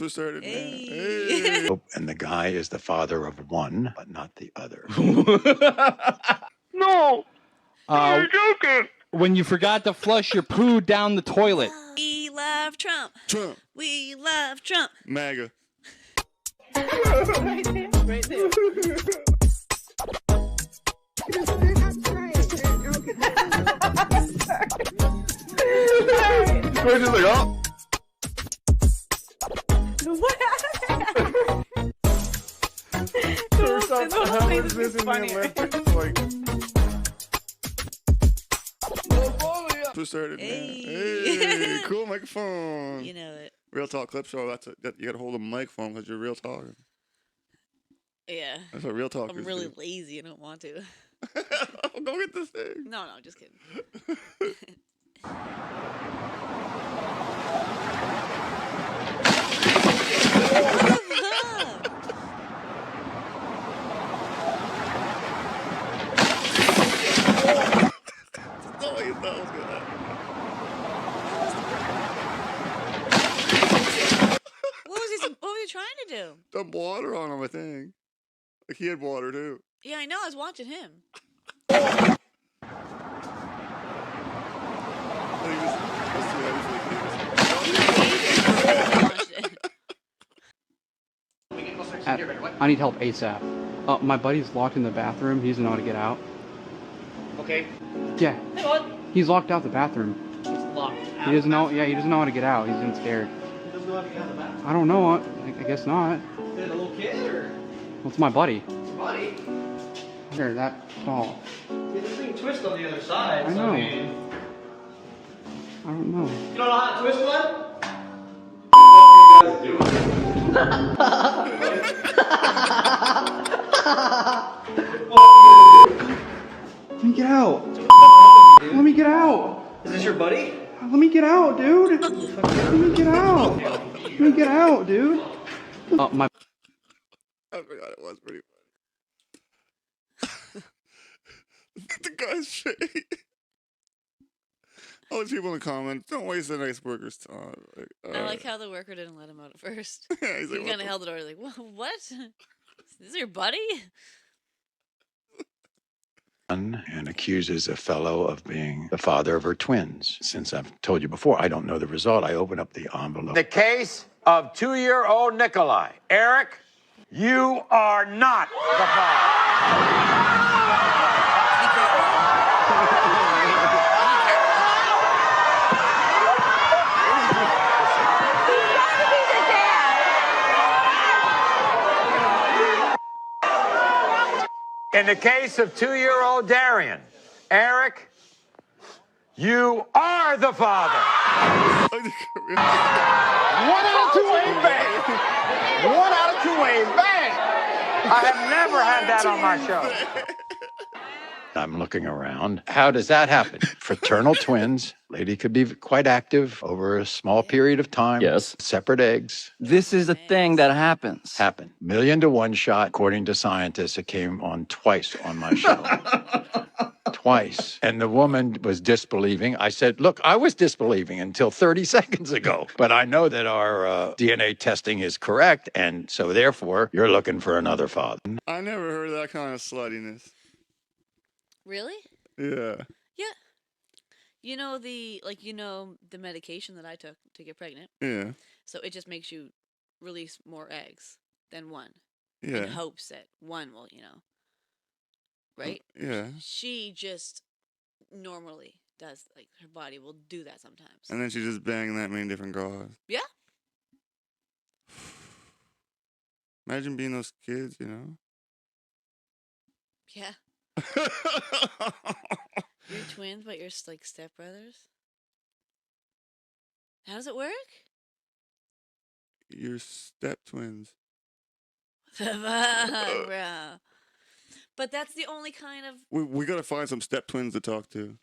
Started Hey. now. And the guy is the father of one, but not the other. No! You're joking! When you forgot to flush your poo down the toilet. We love Trump. Trump. We love Trump. MAGA. Right there. Right there. We're just like, oh. What happened? First off, how is this in the Olympics? Like, started Hey. Hey, cool microphone. You know it. Real talk clip show. You got to hold a microphone because you're real talking. Yeah. That's what real talk is. I'm really lazy. I don't want to. Go get this thing. No, just kidding. No way you thought it was gonna happen. What were you trying to do? Dump water on him, I think. Like he had water too. Yeah, I know. I was watching him. I need help ASAP. My buddy's locked in the bathroom. He doesn't know how to get out. Okay. Yeah. Hey, bud. He's locked out the bathroom. He's locked out. He doesn't know. Yeah, he doesn't know how to get out. He's been scared. He doesn't know how to get out of the bathroom. I don't know. I guess not. Is it a little kid or Well, it's my buddy. your buddy? Here, that tall. Yeah, this thing twists on the other side. I so, know. I mean, I don't know. you don't know how to twist one? What are you guys doing? Let me get out. Let me get out. Is this your buddy? Let me get out, dude. Let me get out. Let me get out, dude. My. I forgot it was pretty funny. The guy's shade. All the people in the comments, don't waste a nice worker's time. I like how the worker didn't let him out at first. Yeah, he's He like, kind of held the door like, what? Is this your buddy? and accuses a fellow of being the father of her twins. Since I've told you before, I don't know the result. I open up the envelope. The case of 2-year-old Nikolai. Eric, you are not the father. In the case of 2-year-old Darian, Eric, you are the father. 1 out of 2 ain't bad. 1 out of 2 ain't bad. I have never had that on my show. I'm looking around. How does that happen? Fraternal twins. Lady could be quite active over a small period of time. Yes. Separate eggs. This is a thing that happens. Happen. 1,000,000 to 1 shot. According to scientists, it came on twice on my show. Twice. And the woman was disbelieving. I said, look, I was disbelieving until 30 seconds ago. But I know that our DNA testing is correct. And so therefore, you're looking for another father. I never heard that kind of sluttiness. Really? Yeah. Yeah. You know the medication that I took to get pregnant. Yeah. So it just makes you release more eggs than one. Yeah. In hopes that one will, right? Yeah. She just normally does, like, her body will do that sometimes. And then she just banging that many different guys. Yeah. Imagine being those kids, Yeah. You're twins, but you're like stepbrothers? How does it work? You're step twins. Bro. But that's the only kind of... We got to find some step twins to talk to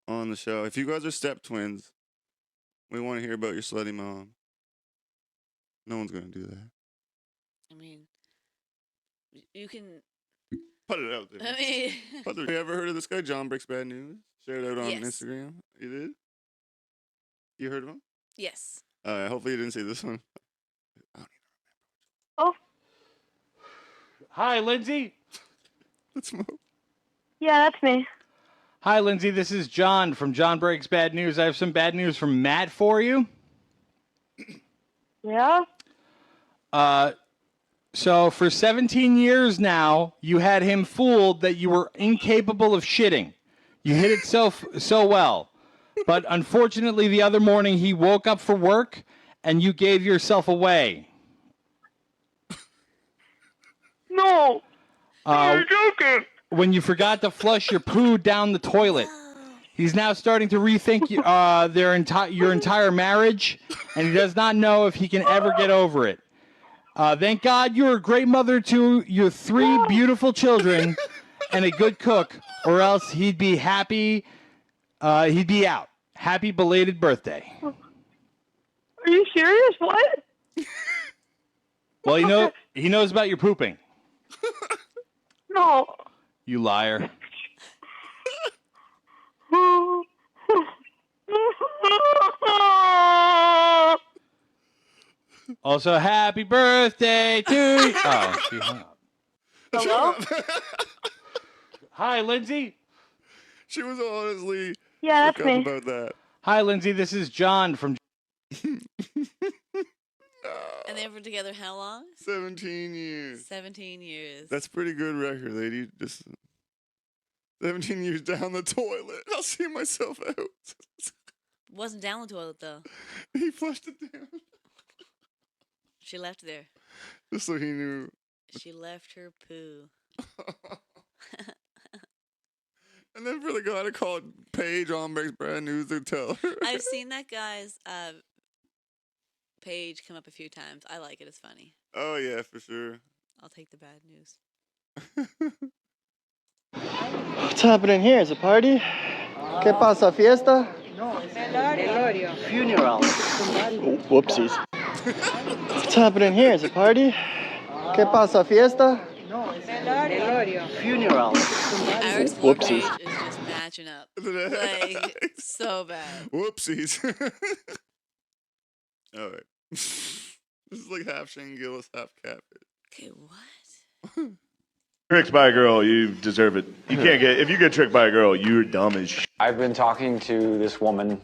on the show. If you guys are step twins, we want to hear about your slutty mom. No one's going to do that. I mean, you can... Put it out there. I mean... Have you ever heard of this guy, John Breaks Bad News? Shared out on Yes. Instagram. You did? You heard of him? Yes. Hopefully you didn't see this one. Oh, Hi, Lindsay. Let's move. yeah, that's me. Hi, Lindsay. This is John from John Breaks Bad News. I have some bad news from Matt for you. Yeah? So for 17 years now, you had him fooled that you were incapable of shitting. You hid it so well. But unfortunately, the other morning, he woke up for work, and you gave yourself away. No! You're joking! When you forgot to flush your poo down the toilet. He's now starting to rethink your entire marriage, and he does not know if he can ever get over it. Thank God you're a great mother to your 3 beautiful children and a good cook, or else he'd be happy. He'd be out. Happy belated birthday. Are you serious? What? Well, he knows about your pooping. No. You liar. Also, happy birthday to you. Oh, she hung up. Hello? Hi, Lindsay. She was honestly Yeah, that's shook me. up about that. Hi, Lindsay. This is John from. And they were together how long? 17 years. 17 years. That's pretty good record, lady. Just 17 years down the toilet. I'll see myself out. Wasn't down the toilet though. He flushed it down. She left there. Just so he knew. She left her poo. And then for the guy to call Paige on Breaks Brand News to tell her. I've seen that guy's page come up a few times. I like it. It's funny. Oh, yeah, for sure. I'll take the bad news. What's happening here? Is it a party? ¿Qué pasa? ¿Fiesta? Funeral. Whoopsies. What's happening here? Is it a party? ¿Qué pasa? ¿Fiesta? Funeral. Our Explore Whoopsies. page is just matching up. Like, so bad. Whoopsies. All right. This is like half Shane Gillis, half Catfish. Okay, what? Tricked by a girl, you deserve it. You can't get if you get tricked by a girl, you're dumb as shit. I've been talking to this woman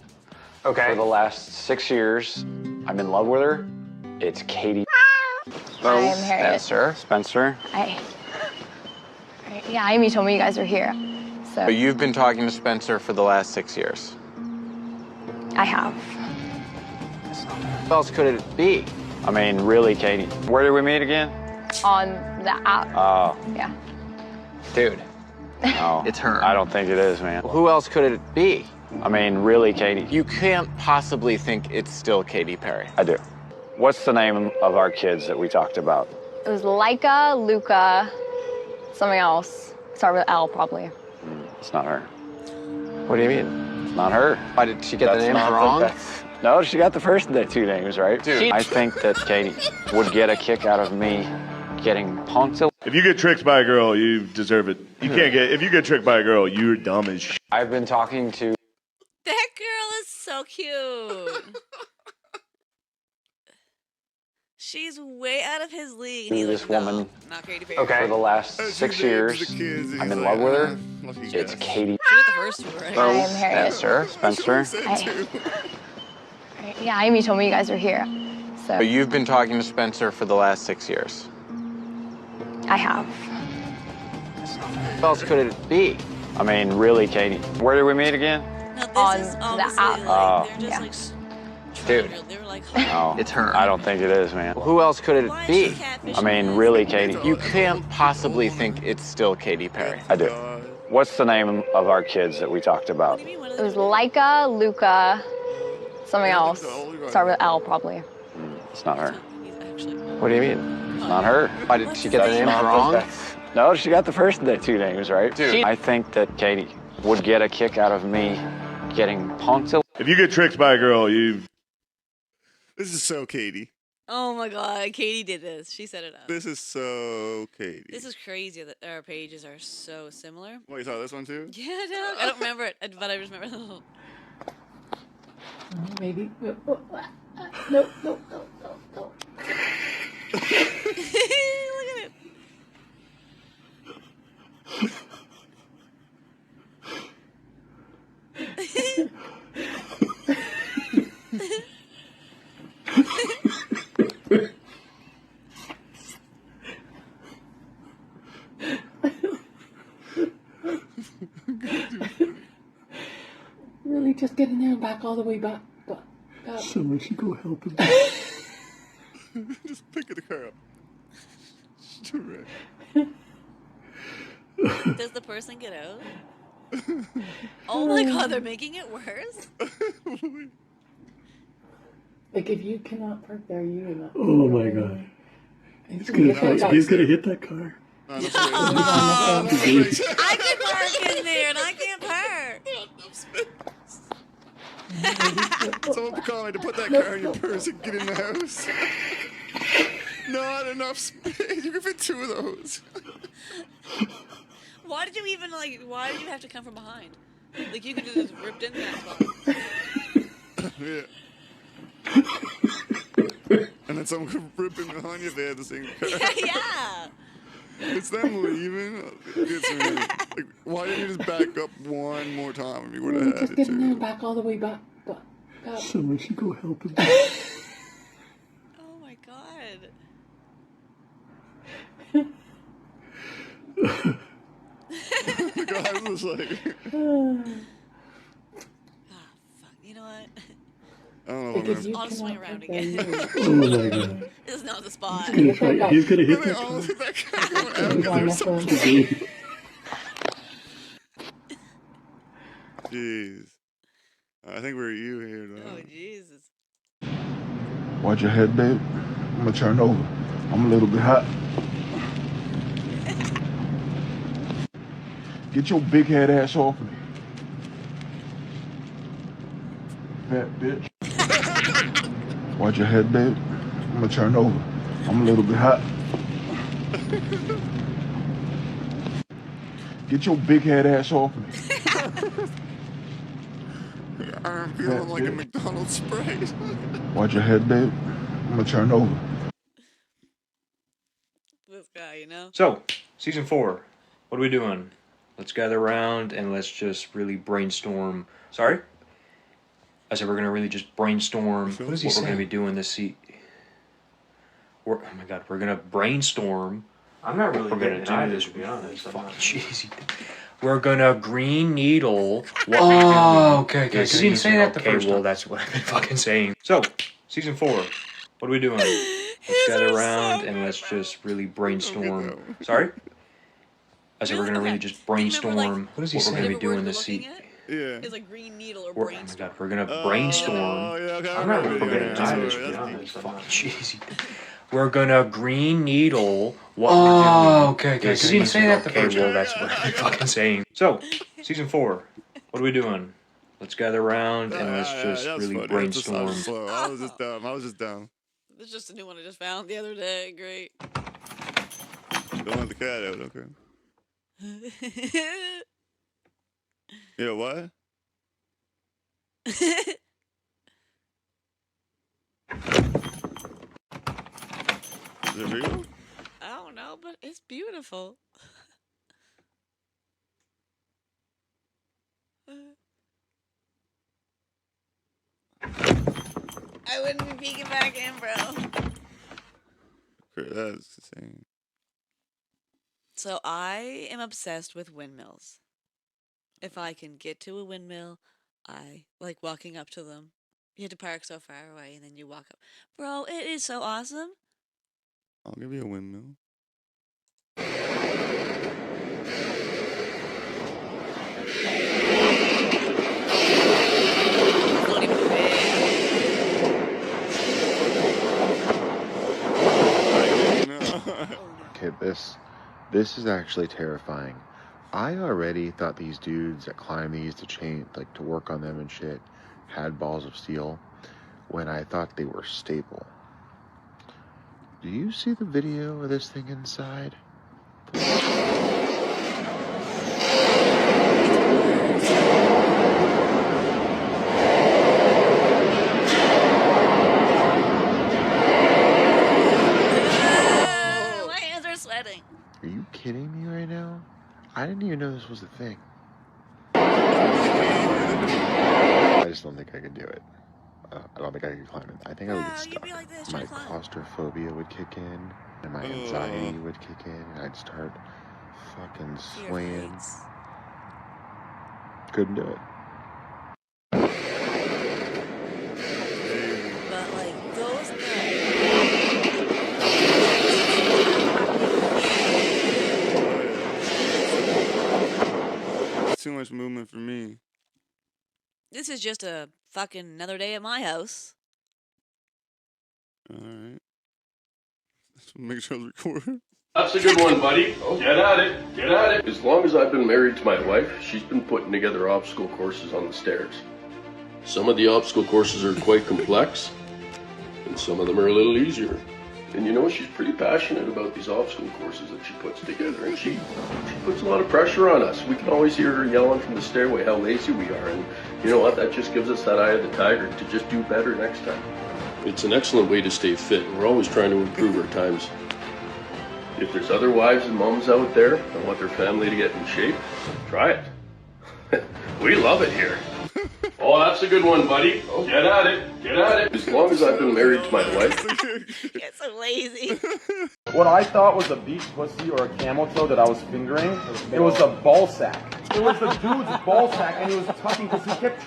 for the last 6 years. I'm in love with her. It's Katy. I'm Harriet. Spencer. Hi. Yeah, Amy told me you guys were here. So You've been talking to Spencer for the last 6 years. I have. What else could it be? I mean, really, Katy. Where did we meet again? On the app. Oh, Yeah. dude. Oh, It's her. I don't think it is, man. Who else could it be? I mean, really, Katy. You can't possibly think it's still Katy Perry. I do. What's the name of our kids that we talked about? It was Laika, Luca, something else. Start with L, probably. It's not her. What do you mean? It's not her. Why did she get the names wrong? No, she got the first 2 names right. Dude. I think that Katy would get a kick out of me getting punked. If you get tricked by a girl, you deserve it. You can't get if you get tricked by a girl, you're dumb as shit. I've been talking to That girl is so cute. She's way out of his league. And he's this like, woman no, not Katy Perry. for the last 6 years. I'm in love with her. It's Katy. She got the first two, right? Hi, I'm Harriet. Spencer. Hi. Yeah, Amy told me you guys were here. So You've been talking to Spencer for the last 6 years. I have. What else could it be? I mean, really, Katy. Where did we meet again? No, this On is the obviously app. like, Oh. they're just Yeah. like, Dude. they were like, Oh, It's her. I don't think it is, man. Who else could it Why is be? she catfishing I mean, us? really, Katy. You can't possibly think it's still Katy Perry. I do. What's the name of our kids that we talked about? what do you mean? What It was Laika, Luca, something else. Start with L, probably. It's not her. He's actually. What do you mean? It's not her. Why did she get the names wrong? No, she got the first 2 names right. Dude. I think that Katy would get a kick out of me getting punked. If you get tricked by a girl, you This is so Katy. Oh my God, Katy did this. She set it up. This is so Katy. This is crazy that our pages are so similar. Wait, you saw this one too? Yeah, no, I don't remember it, but I just remember. Maybe. No, no, no, no, no. Look at it. Really, just get in there and back all the way back. Someone should go help him. Just pick the car up. Straight. Does the person get out? Oh my god, they're making it worse? Like, if you cannot park there, you will not. Oh my god. He's gonna hit that car. I can park in there and I can't park. Someone call me to put that car in your purse and get in the house. Not enough space. You can fit 2 of those. Why did you even why did you have to come from behind? Like you could have just ripped in that spot. Yeah. And then someone could rip in behind you if they had the same car. Yeah. It's them leaving. Like, why didn't you just back up one more time if you would have had Just it get in there and too? back all the way back. Someone should go help him. Oh my god. The guy was like, Ah, fuck. You know what? I don't know if I'm I'll just swing around again. Oh my god. This is not the spot. He's gonna hit that car. That car going out because there's so much. Jeez. I think we're you here, though. Oh, Jesus. Watch your head, babe. I'm gonna turn over. I'm a little bit hot. Get your big head ass off me. Fat bitch. Watch your head, babe. I'm gonna turn over. I'm a little bit hot. Get your big head ass off me. I'm feeling like a McDonald's spray. Watch your head, babe. I'm gonna turn over. This guy, you know? So, season 4. What are we doing? Let's gather around and let's just really brainstorm. Sorry? I said we're going to really just brainstorm what we're going to be doing this season. Oh my god, we're going to brainstorm. I'm not really We're getting gonna either, do this to be honest. fucking cheesy. We're gonna green needle. Oh, okay. You This didn't say that the okay, first well, time. that's what I've been fucking saying. So, season 4. What are we doing? Let's gather around and let's just really brainstorm. Sorry? I said we're gonna really just brainstorm what we're gonna be doing this season. Yeah. It's like green needle or Oh my brainstorm. god, we're gonna brainstorm. I'm not really getting either, to be honest. Fucking cheesy. We're gonna green needle. Oh, okay. You This didn't say that the okay, first well, time. that's what I've been fucking saying. So, season 4. What are we doing? Let's gather around and let's just That was really funny. That's just so brainstorm. slow. I was just dumb. This is just a new one I just found the other day. Great. Don't let the cat out, okay? Yeah, what? Is it real? I don't know, but it's beautiful. I wouldn't be peeking back in, bro. That's insane. So I am obsessed with windmills. If I can get to a windmill, I like walking up to them. You have to park so far away and then you walk up. Bro, it is so awesome. I'll give you a windmill. Okay, this is actually terrifying. I already thought these dudes that climb these to work on them and shit had balls of steel when I thought they were stable. Do you see the video of this thing inside? kidding me right now? I didn't even know this was a thing. I just don't think I could do it. I don't think I could climb it. I think I would get stuck. My claustrophobia would kick in, and my anxiety would kick in, and I'd start fucking swaying. Couldn't do it. But like those Too much movement for me. This is just a fucking another day at my house. All right. Make sure I was recording. That's a good one, buddy. Get at it. Get at it. As long as I've been married to my wife, she's been putting together obstacle courses on the stairs. Some of the obstacle courses are quite complex, and some of them are a little easier. And you know, she's pretty passionate about these obstacle courses that she puts together, and she puts a lot of pressure on us. We can always hear her yelling from the stairway how lazy we are, and you know what? That just gives us that eye of the tiger to just do better next time. It's an excellent way to stay fit, and we're always trying to improve our times. If there's other wives and moms out there that want their family to get in shape, try it. We love it here. Oh, that's a good one, buddy. Get at it. Get at it. As long as I've been married to my wife. You're so lazy. What I thought was a beach pussy or a camel toe that I was fingering, it was a ball sack. It was the dude's ball sack, and he was tucking, because he kept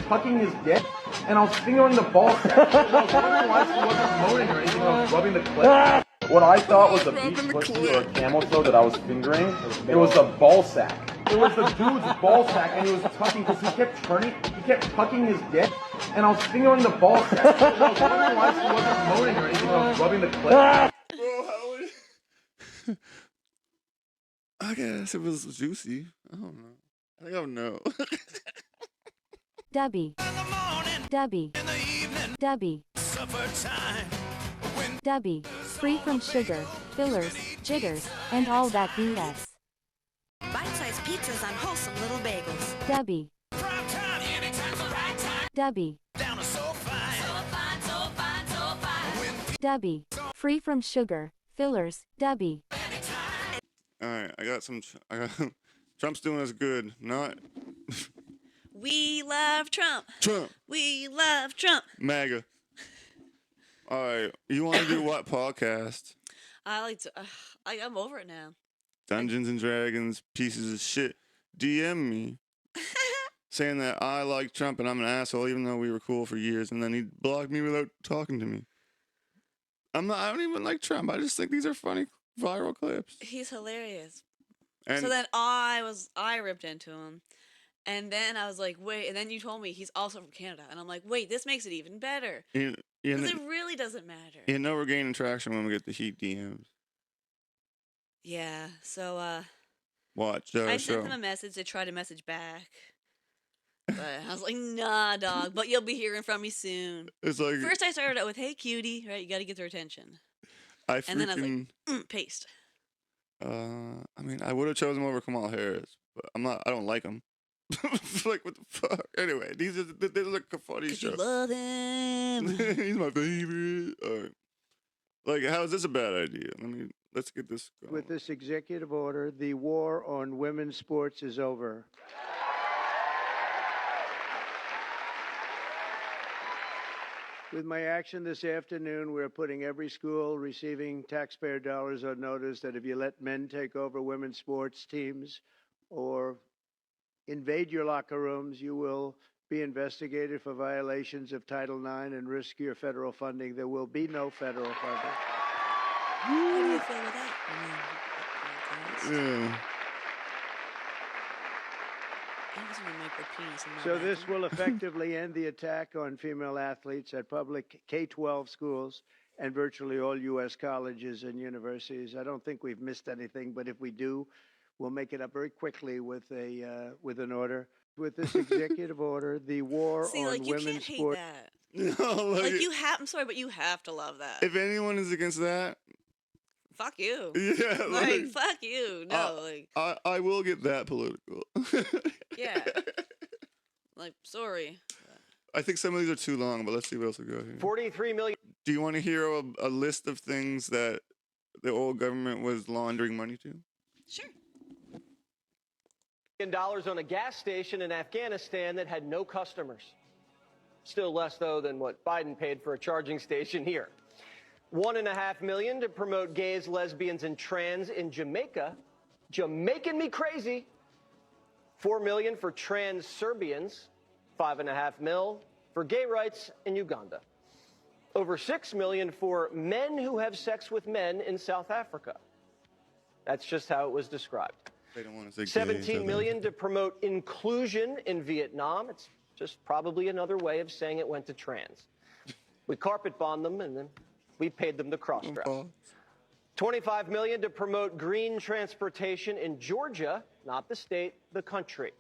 tucking his dick, and I was fingering the ball sack. And I was wondering why she wasn't moaning or anything, I was rubbing the clit. What I thought was a beach pussy or a camel toe that I was fingering, it was a ball sack. It was the dude's ball sack, and he was tucking, because he kept tucking his dick, and I was fingering the ball sack. And I was wondering why she wasn't moaning or anything, I was rubbing the clit. I guess it was juicy. I don't know. I think I would know. Debbie. Debbie. Debbie. Debbie. Free from sugar, fillers, jitters, and all that BS. Bite-sized pizzas on wholesome little bagels. Debbie. Debbie. Debbie. Free from sugar, fillers, Debbie. All right, I got Trump's doing us good. Not. We love Trump. Trump. We love Trump. MAGA. All right, you want to do what podcast? I like to. I'm over it now. Dungeons and Dragons, pieces of shit. DM me saying that I like Trump and I'm an asshole, even though we were cool for years, and then he blocked me without talking to me. I don't even like Trump. I just think these are funny viral clips. He's hilarious. And so then I ripped into him, and then I was like, wait, and then you told me he's also from Canada, and I'm like, wait, this makes it even better. Because it really doesn't matter. You know we're gaining traction when we get the heat DMs. Yeah, so Watch I show. sent them a message to try to message back. But I was like, nah, dog, but you'll be hearing from me soon. It's like first I started out with, hey, cutie, right? You got to get their attention. And then I was like, paste. I mean, I would have chosen him over Kamala Harris, but I don't like him. Like, what the fuck? Anyway, these are like a funny show. You love him. He's my favorite. All right. Like, how is this a bad idea? Let's get this going. With this executive order, the war on women's sports is over. With my action this afternoon, we're putting every school receiving taxpayer dollars on notice that if you let men take over women's sports teams or invade your locker rooms, you will be investigated for violations of Title IX and risk your federal funding. There will be no federal funding. How do you feel with that? Yeah. So this will effectively end the attack on female athletes at public K-12 schools and virtually all U.S. colleges and universities. I don't think we've missed anything, but if we do, we'll make it up very quickly with an order. With this executive order, the war on women's sport. No, I'm sorry, but you have to love that. If anyone is against that, fuck you. Yeah, fuck you. No, I will get that political. Yeah. Sorry. I think some of these are too long, but let's see what else we got here. 43 million. Do you want to hear a list of things that the old government was laundering money to? Sure. $1 on a gas station in Afghanistan that had no customers. Still less, though, than what Biden paid for a charging station here. $1.5 million to promote gays, lesbians, and trans in Jamaica. Jamaican me crazy. $4 million for trans Serbians. $5.5 million for gay rights in Uganda. Over $6 million for men who have sex with men in South Africa. That's just how it was described. They don't want to say gay in $17 South million to promote inclusion in Vietnam. It's just probably another way of saying it went to trans. We carpet bombed them and then we paid them to cross-dress. $25 million to promote green transportation in Georgia, not the state, the country.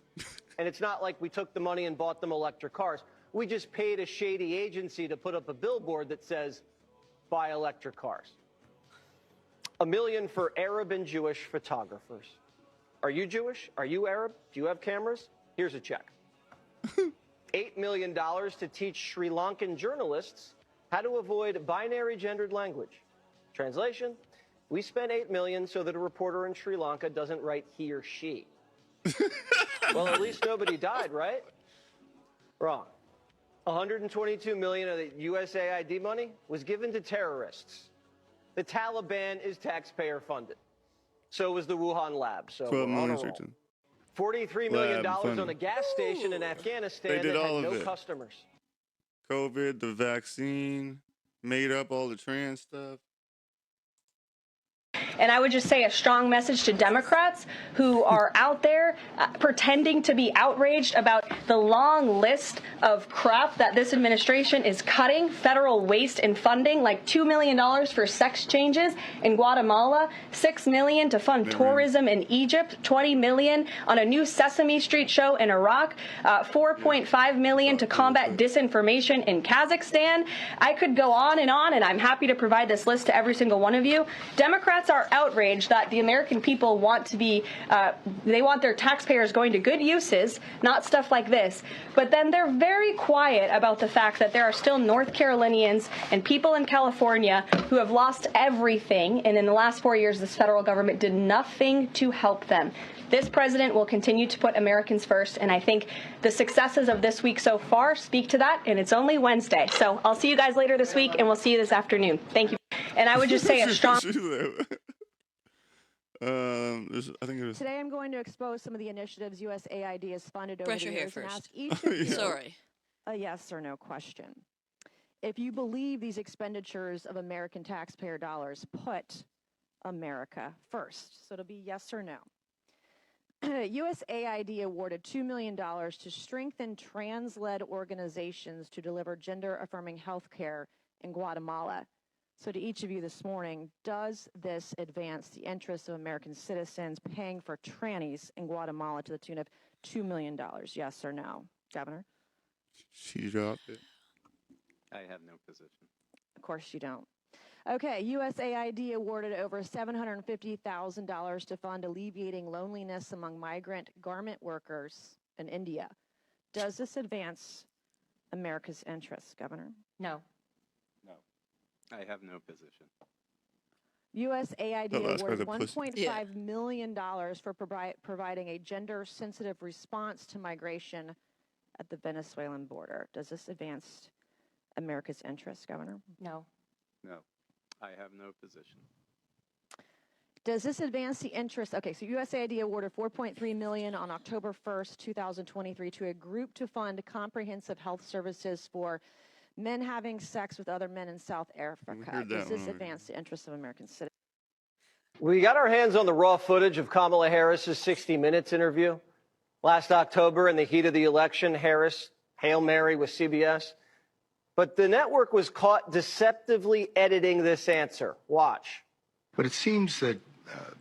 And it's not like we took the money and bought them electric cars. We just paid a shady agency to put up a billboard that says, buy electric cars. $1 million for Arab and Jewish photographers. Are you Jewish? Are you Arab? Do you have cameras? Here's a check. $8 million to teach Sri Lankan journalists how to avoid binary gendered language. Translation, we spent $8 million so that a reporter in Sri Lanka doesn't write he or she. Well, at least nobody died, right? Wrong. $122 million of the USAID money was given to terrorists. The Taliban is taxpayer funded. So was the Wuhan lab. So we're on a roll. $43 million on a gas station in Afghanistan that had no customers. COVID, the vaccine, made up all the trans stuff. And I would just say a strong message to Democrats who are out there pretending to be outraged about the long list of crap that this administration is cutting, federal waste and funding, like $2 million for sex changes in Guatemala, $6 million to fund tourism in Egypt, $20 million on a new Sesame Street show in Iraq, $4.5 million to combat disinformation in Kazakhstan. I could go on, and I'm happy to provide this list to every single one of you. Democrats are outraged that the American people want to be, they want their taxpayers going to good uses, not stuff like this. But then they're very quiet about the fact that there are still North Carolinians and people in California who have lost everything. And in the last 4 years, this federal government did nothing to help them. This president will continue to put Americans first, and I think the successes of this week so far speak to that, and it's only Wednesday. So I'll see you guys later this week, and we'll see you this afternoon. Thank you. And I would just say a strong... I think it was... Today I'm going to expose some of the initiatives USAID has funded over the years and ask each of you a yes or no question. If you believe these expenditures of American taxpayer dollars put America first. So it'll be yes or no. USAID awarded $2 million to strengthen trans-led organizations to deliver gender-affirming health care in Guatemala. So to each of you this morning, does this advance the interests of American citizens paying for trannies in Guatemala to the tune of $2 million? Yes or no? Governor? She dropped it. I have no position. Of course you don't. Okay, USAID awarded over $750,000 to fund alleviating loneliness among migrant garment workers in India. Does this advance America's interests, Governor? No. No. I have no position. USAID awarded $1.5 million for providing a gender-sensitive response to migration at the Venezuelan border. Does this advance America's interests, Governor? No. No. I have no position. Does this advance the interest? Okay, so USAID awarded $4.3 million on October 1st, 2023 to a group to fund comprehensive health services for men having sex with other men in South Africa. Does this advance the interests of American citizens? We got our hands on the raw footage of Kamala Harris's 60 Minutes interview. Last October, in the heat of the election, Harris, Hail Mary with CBS. But the network was caught deceptively editing this answer. Watch. But it seems that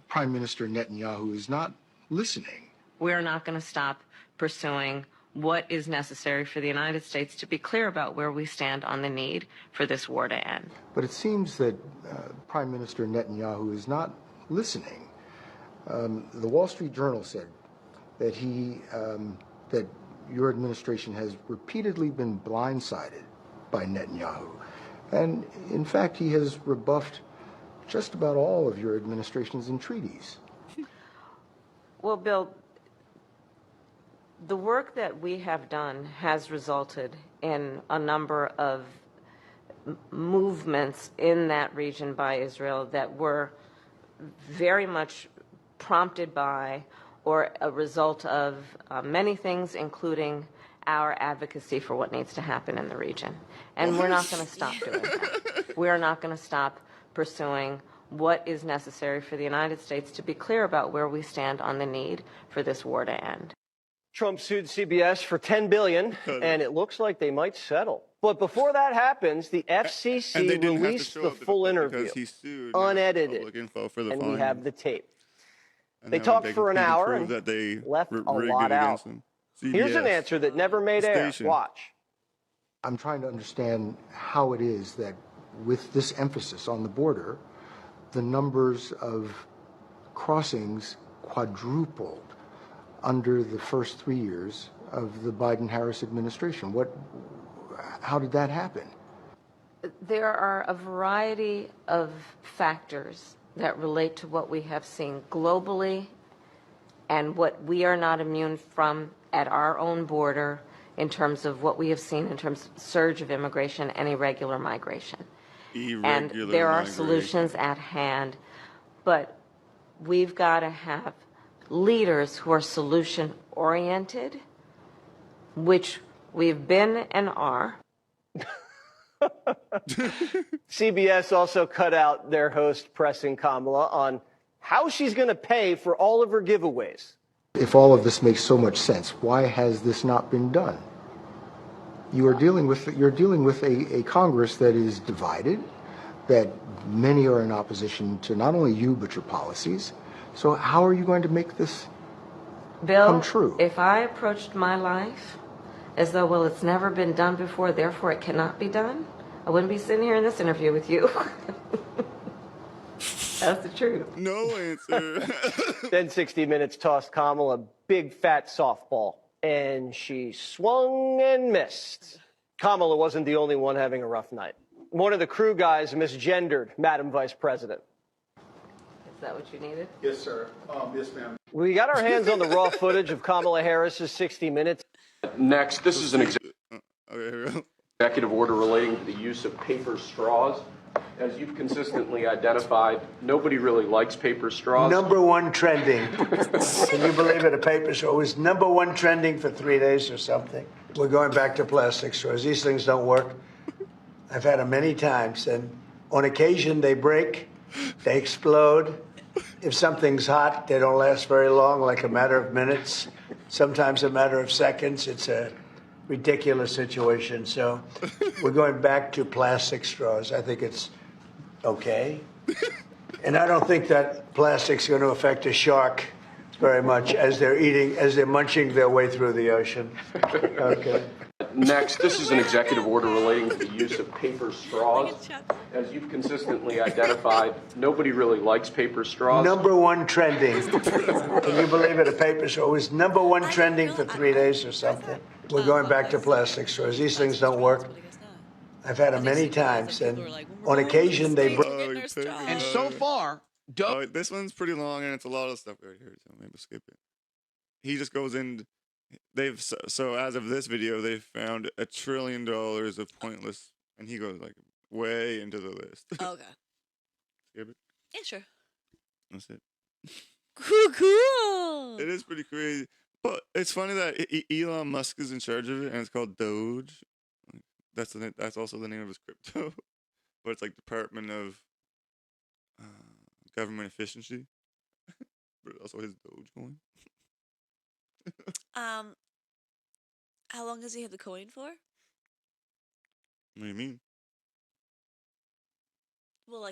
Prime Minister Netanyahu is not listening. We're not going to stop pursuing what is necessary for the United States to be clear about where we stand on the need for this war to end. But it seems that Prime Minister Netanyahu is not listening. The Wall Street Journal said that that your administration has repeatedly been blindsided by Netanyahu. And in fact, he has rebuffed just about all of your administrations and treaties. Well, Bill, the work that we have done has resulted in a number of movements in that region by Israel that were very much prompted by or a result of many things, including our advocacy for what needs to happen in the region. And we're not going to stop doing that. We're not going to stop pursuing what is necessary for the United States to be clear about where we stand on the need for this war to end. Trump sued CBS for $10 billion, and it looks like they might settle. But before that happens, the FCC released the full interview, unedited, info for the and fine. we have the tape. And They now talked for an hour and that they left a rigged lot it out. against them. Here's an CBS. answer that never made air. Station. Watch. I'm trying to understand how it is that with this emphasis on the border, the numbers of crossings quadrupled under the first 3 years of the Biden-Harris administration. How did that happen? There are a variety of factors that relate to what we have seen globally and what we are not immune from at our own border in terms of what we have seen in terms of surge of immigration and irregular migration. And there are solutions at hand, but we've got to have leaders who are solution-oriented, which we've been and are. CBS also cut out their host pressing Kamala on how she's going to pay for all of her giveaways. If all of this makes so much sense, why has this not been done? You're dealing with a Congress that is divided, that many are in opposition to not only you but your policies. So how are you going to make this come true? Bill, if I approached my life as though, well, it's never been done before, therefore it cannot be done, I wouldn't be sitting here in this interview with you. That's the truth. No answer. Then 60 Minutes tossed Kamala a big fat softball, and she swung and missed. Kamala wasn't the only one having a rough night. One of the crew guys misgendered Madam Vice President. Is that what you needed? Yes, sir. Yes, ma'am. We got our hands on the raw footage of Kamala Harris's 60 Minutes. Next, this is an Okay, here we go. executive order relating to the use of paper straws. As you've consistently identified, nobody really likes paper straws. Number one trending. Can you believe it? A paper straw was number one trending for 3 days or something. We're going back to plastic straws. These things don't work. I've had them many times, and on occasion they break, they explode. If something's hot, they don't last very long, like a matter of minutes, sometimes a matter of seconds. It's a ridiculous situation. So we're going back to plastic straws. I think it's okay. And I don't think that plastic's going to affect a shark very much as they're munching their way through the ocean. Okay. Next, this is an executive order relating to the use of paper straws. As you've consistently identified, nobody really likes paper straws. Number one trending. Can you believe it? A paper straw was number one trending for 3 days or something. We're going back to plastic straws. These things don't work. I've had them many times, and on occasion they break. And so far, this one's pretty long, and it's a lot of stuff right here, so maybe skip it. He just goes in. So as of this video, they've found $1 trillion of pointless, and he goes like way into the list. Okay. Skip it. Yeah, sure. That's it. Cool. It is pretty crazy, but it's funny that Elon Musk is in charge of it, and it's called Doge. That's also the name of his crypto, but it's like Department of Government Efficiency, but also his Dogecoin. How long does he have the coin for? What do you mean? Well,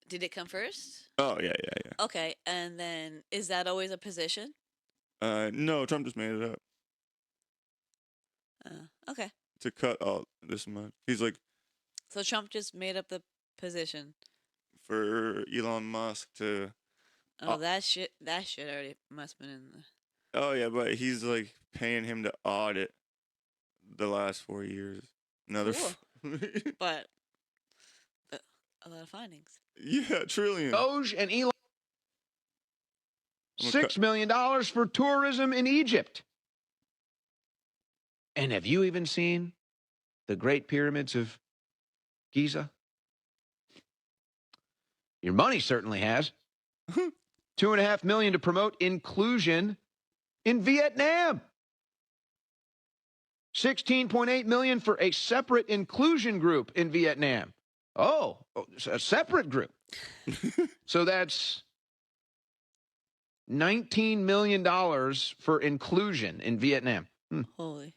did it come first? Oh yeah. Okay, and then is that always a position? No, Trump just made it up Okay. to cut all this much. He's like, So Trump just made up the position. for Elon Musk to. Oh, that shit already must have been in the. Oh yeah, but he's like paying him to audit the last 4 years. Another. Cool. But a lot of findings. Yeah, trillion. Doge and Elon. $6 million for tourism in Egypt. And have you even seen the Great Pyramids of Giza? Your money certainly has. $2.5 million to promote inclusion in Vietnam. $16.8 million for a separate inclusion group in Vietnam. Oh, a separate group. So that's $19 million for inclusion in Vietnam. Holy.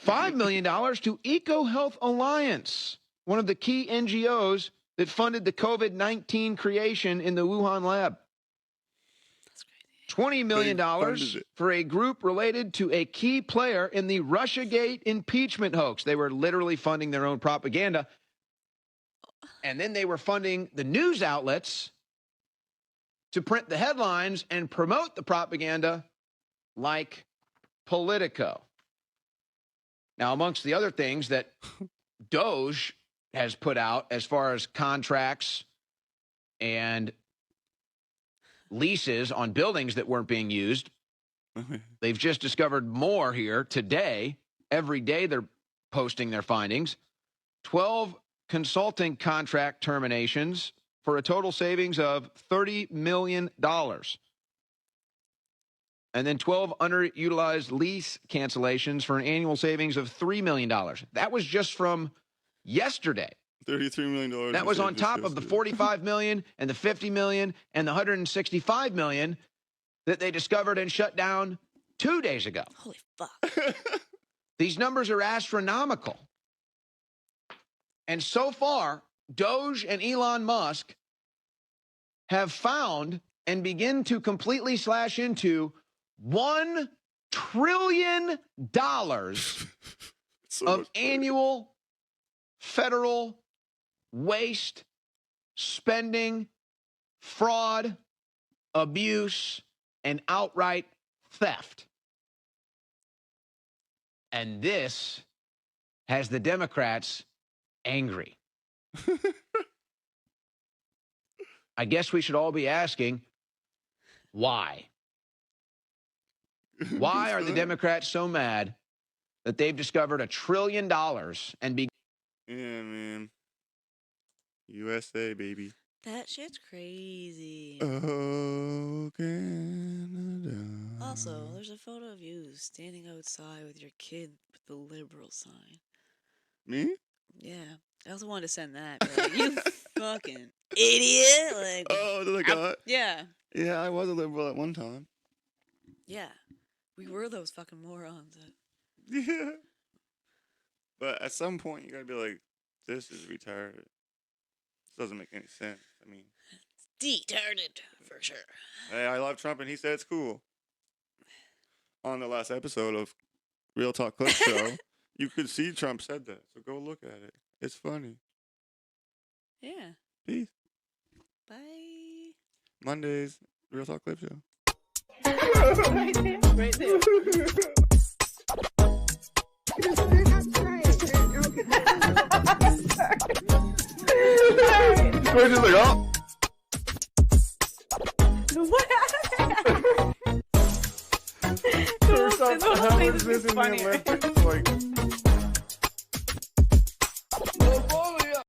$5 million to EcoHealth Alliance, one of the key NGOs that funded the COVID-19 creation in the Wuhan lab. $20 million for a group related to a key player in the Russiagate impeachment hoax. They were literally funding their own propaganda. And then they were funding the news outlets to print the headlines and promote the propaganda like Politico. Now, amongst the other things that Doge has put out as far as contracts and leases on buildings that weren't being used, they've just discovered more here today. Every day they're posting their findings. 12 consulting contract terminations for a total savings of $30 million. And then 12 underutilized lease cancellations for an annual savings of $3 million. That was just from yesterday. $33 million. That was on top of the $45 million and the $50 million and the $165 million that they discovered and shut down 2 days ago. Holy fuck. These numbers are astronomical. And so far, Doge and Elon Musk have found and begin to completely slash into $1 trillion of annual federal waste, spending, fraud, abuse, and outright theft. And this has the Democrats angry. I guess we should all be asking, why? Why are the Democrats so mad that they've discovered $1 trillion and be... Yeah, man. USA, baby. That shit's crazy. Oh, Canada. Also, there's a photo of you standing outside with your kid with the liberal sign. Me? Yeah. I also wanted to send that. But like, you fucking idiot. Like, oh, did I got it? Yeah. Yeah, I was a liberal at one time. Yeah. We were those fucking morons. Yeah. But at some point, you gotta be like, this is retarded. This doesn't make any sense. I mean, detarded, for sure. Hey, I love Trump and he said it's cool. On the last episode of Real Talk Clip Show, you could see Trump said that. So go look at it. It's funny. Yeah. Peace. Bye. Mondays, Real Talk Clip Show. Right there. Right there. We're just like, oh. What happened? First off, how is this in the Olympics? Like,